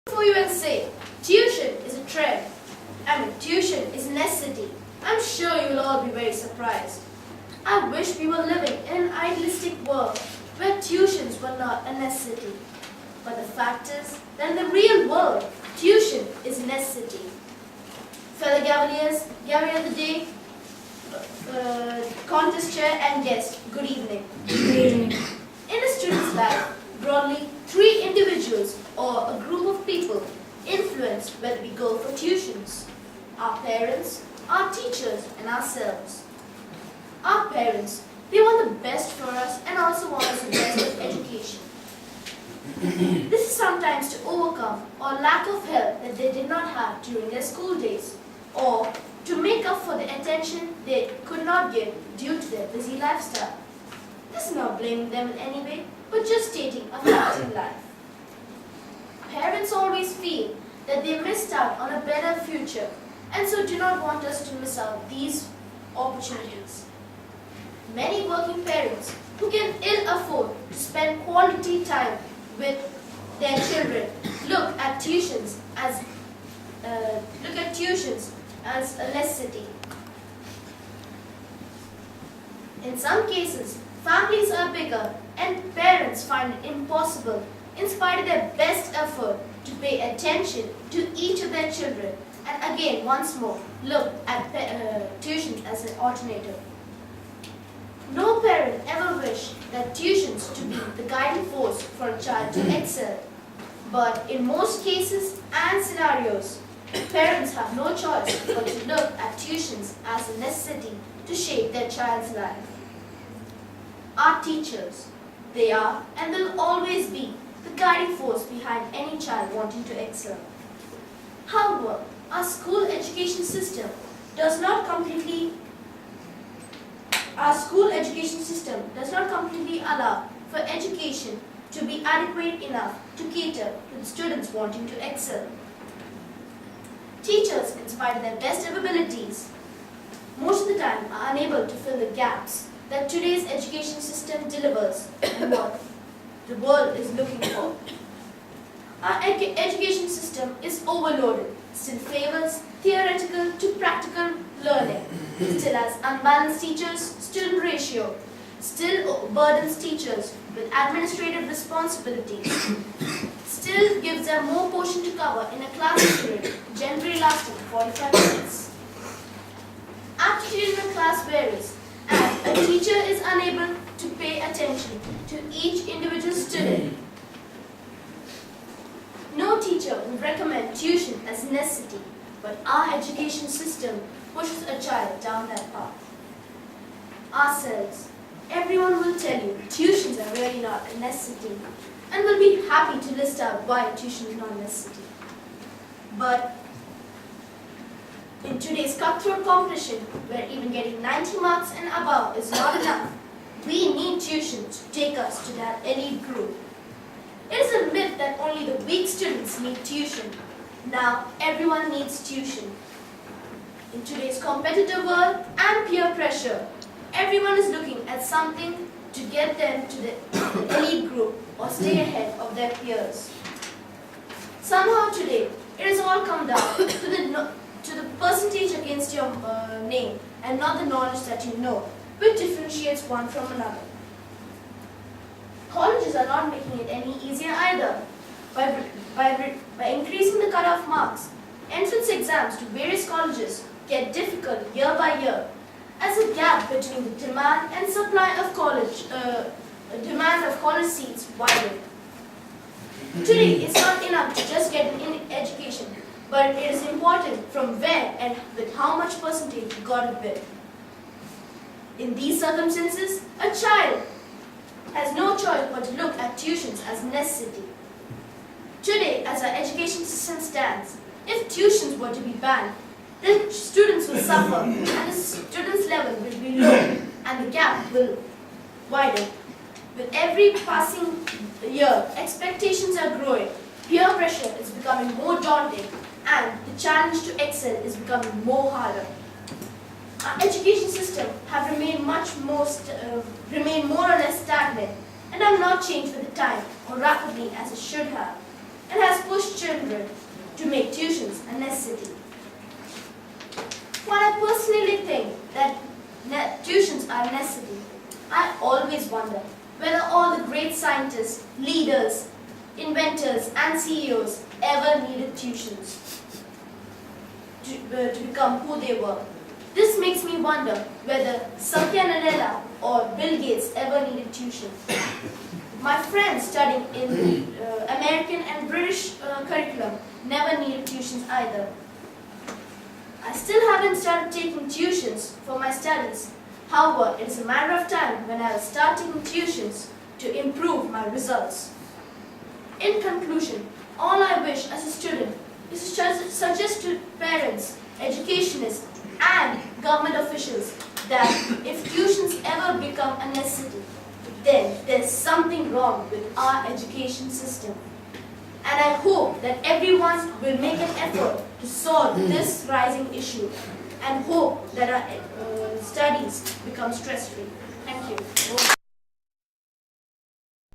For you and say, tuition is a trend. Tuition is a necessity. I'm sure you'll all be very surprised. I wish we were living in an idealistic world where tuitions were not a necessity. But the fact is that in the real world, tuition is a necessity. Fellow Cavaliers, Gavin of the Day, contest chair and guest, good evening. Good evening. In a student's life, broadly, 3 individuals or a group of people influence whether we go for tuitions. Our parents, our teachers, and ourselves. Our parents, they want the best for us and also want us the best of education. This is sometimes to overcome or lack of help that they did not have during their school days, or to make up for the attention they could not give due to their busy lifestyle. This is not blaming them in any way, but just stating a fact in life. Parents always feel that they missed out on a better future and so do not want us to miss out these opportunities. Many working parents who can ill afford to spend quality time with their children look at tuitions as a necessity. In some cases, families are bigger and parents find it impossible, in spite of their best effort, to pay attention to each of their children and again, once more, look at tuition as an alternative. No parent ever wished that tuitions to be the guiding force for a child to excel. But in most cases and scenarios, parents have no choice but to look at tuitions as a necessity to shape their child's life. Our teachers, they are and will always be the guiding force behind any child wanting to excel. However, our school education system does not completely allow for education to be adequate enough to cater to the students wanting to excel. Teachers, in spite of their best abilities, most of the time are unable to fill the gaps that today's education system delivers and what the world is looking for. Our education system is overloaded, still favors theoretical to practical learning, still has unbalanced teachers-student ratio, still burdens teachers with administrative responsibilities, still gives them more portion to cover in a class period generally lasting 45 minutes. Aptitude in a class varies, and a teacher is unable to pay attention to each individual student. No teacher would recommend tuition as a necessity, but our education system pushes a child down that path. Ourselves, everyone will tell you tuitions are really not a necessity and will be happy to list out why tuition is not a necessity. But in today's cutthroat competition, where even getting 90 marks and above is not enough, we need tuition to take us to that elite group. It is a myth that only the weak students need tuition. Now, everyone needs tuition. In today's competitive world and peer pressure, everyone is looking at something to get them to the elite group or stay ahead of their peers. Somehow today, it has all come down to the percentage against your name and not the knowledge that you know, which differentiates one from another. Colleges are not making it any easier either. By increasing the cutoff marks, entrance exams to various colleges get difficult year by year as a gap between the demand and supply of college seats widen. Today, it's not enough to just get an education, but it is important from where and with how much percentage you got it with. In these circumstances, a child has no choice but to look at tuitions as necessity. Today, as our education system stands, if tuitions were to be banned, the students will suffer and the students' level will be low and the gap will widen. With every passing year, expectations are growing, peer pressure is becoming more daunting, and the challenge to excel is becoming more harder. Our education system have remained more or less stagnant and have not changed with the time or rapidly as it should have, and has pushed children are a necessity. I always wonder whether all the great scientists, leaders, inventors and CEOs ever needed tuitions to become who they were. This makes me wonder whether Satya Nadella or Bill Gates ever needed tuition. My friends studying in the American and British curriculum never needed tuitions either. I still haven't started taking tuitions for my studies. However, it is a matter of time when I will start taking tuitions to improve my results. In conclusion, all I wish as a student is to suggest to parents, educationists, and government officials that if tuitions ever become a necessity, then there's something wrong with our education system. And I hope that everyone will make an effort to solve this rising issue and hope that our studies become stress-free. Thank you.